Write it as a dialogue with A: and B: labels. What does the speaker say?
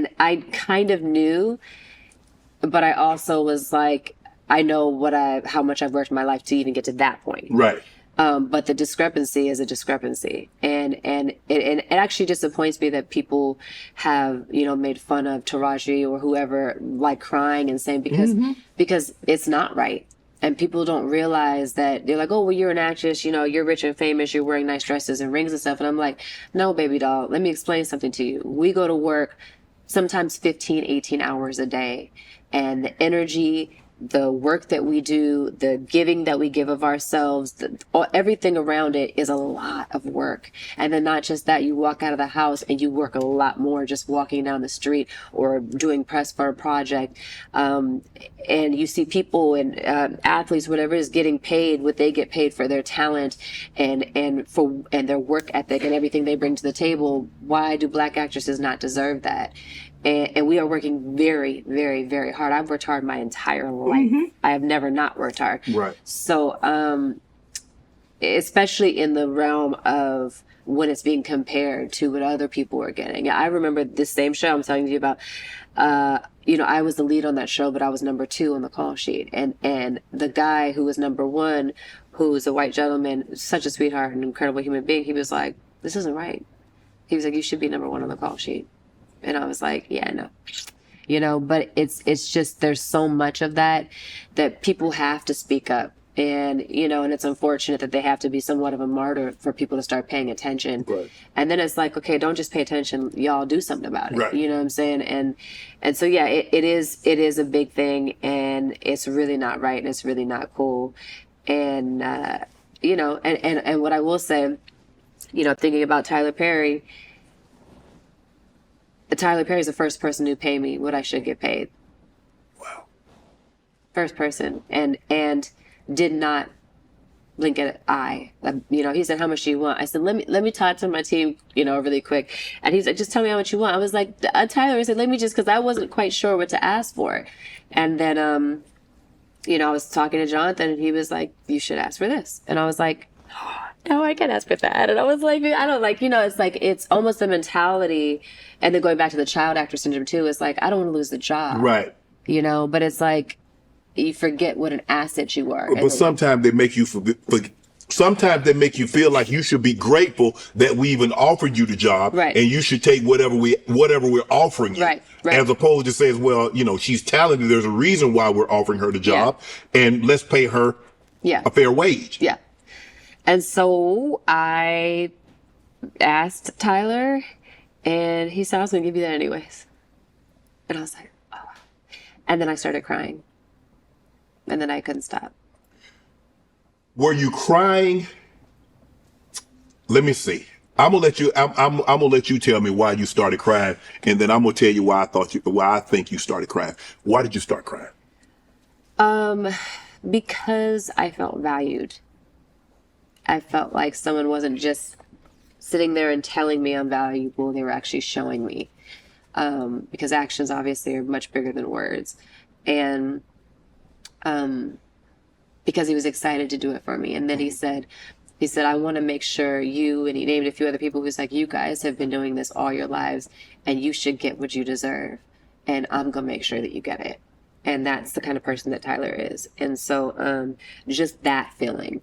A: and I kind of knew, but I also was like, I know how much I've worked my life to even get to that point.
B: Right.
A: But the discrepancy is a discrepancy, and it actually disappoints me that people have, you know, made fun of Taraji or whoever, like crying and saying because it's not right. And people don't realize that. They're like, oh, well, you're an actress, you know, you're rich and famous, you're wearing nice dresses and rings and stuff. And I'm like, no, baby doll, let me explain something to you. We go to work sometimes 15, 18 hours a day. And the energy, the work that we do, the giving that we give of ourselves, everything around it is a lot of work. And then not just that, you walk out of the house and you work a lot more just walking down the street or doing press for a project. And you see people and athletes, whatever, is getting paid what they get paid for their talent and their work ethic and everything they bring to the table. Why do Black actresses not deserve that? And we are working very, very, very hard. I've worked hard my entire life. I have never not worked hard.
B: Right.
A: So, especially in the realm of when it's being compared to what other people are getting. I remember this same show I'm telling you about. You know, I was the lead on that show, but I was number 2 on the call sheet. And the guy who was number 1, who was a white gentleman, such a sweetheart, an incredible human being, he was like, this isn't right. He was like, you should be number 1 on the call sheet. And I was like, yeah, no, you know, but it's just, there's so much of that people have to speak up. And, you know, and it's unfortunate that they have to be somewhat of a martyr for people to start paying attention.
B: Right.
A: And then it's like, okay, don't just pay attention. Y'all do something about it.
B: Right.
A: You know what I'm saying? And so, yeah, it is a big thing, and it's really not right. And it's really not cool. And, you know, and what I will say, you know, thinking about Tyler Perry is the first person to pay me what I should get paid.
B: Wow.
A: First person. And did not blink an eye. You know, he said, how much do you want? I said, let me talk to my team, you know, really quick. And he's like, just tell me how much you want. I was like, Tyler, I said, let me just, because I wasn't quite sure what to ask for. And then, you know, I was talking to Jonathan, and he was like, you should ask for this. And I was like, no, I can't ask for that. And I was like, I don't like, you know, it's like, it's almost a mentality. And then going back to the child actor syndrome too, it's like, I don't want to lose the job.
B: Right.
A: You know, but it's like, you forget what an asset you are.
B: But sometimes they make you sometimes they make you feel like you should be grateful that we even offered you the job.
A: Right.
B: And you should take whatever we're offering you.
A: Right. Right.
B: As opposed to saying, well, you know, she's talented. There's a reason why we're offering her the job, and let's pay her a fair wage.
A: Yeah. And so I asked Tyler, and he said, I was going to give you that anyways. And I was like, oh, wow. And then I started crying. And then I couldn't stop.
B: Were you crying? Let me see. I'm gonna let you tell me why you started crying, and then I'm gonna tell you why I think you started crying. Why did you start crying?
A: Because I felt valued. I felt like someone wasn't just sitting there and telling me I'm valuable, they were actually showing me. Because actions obviously are much bigger than words. And because he was excited to do it for me. And then he said, I want to make sure you, and he named a few other people, who's like, you guys have been doing this all your lives, and you should get what you deserve. And I'm going to make sure that you get it. And that's the kind of person that Tyler is. And so just that feeling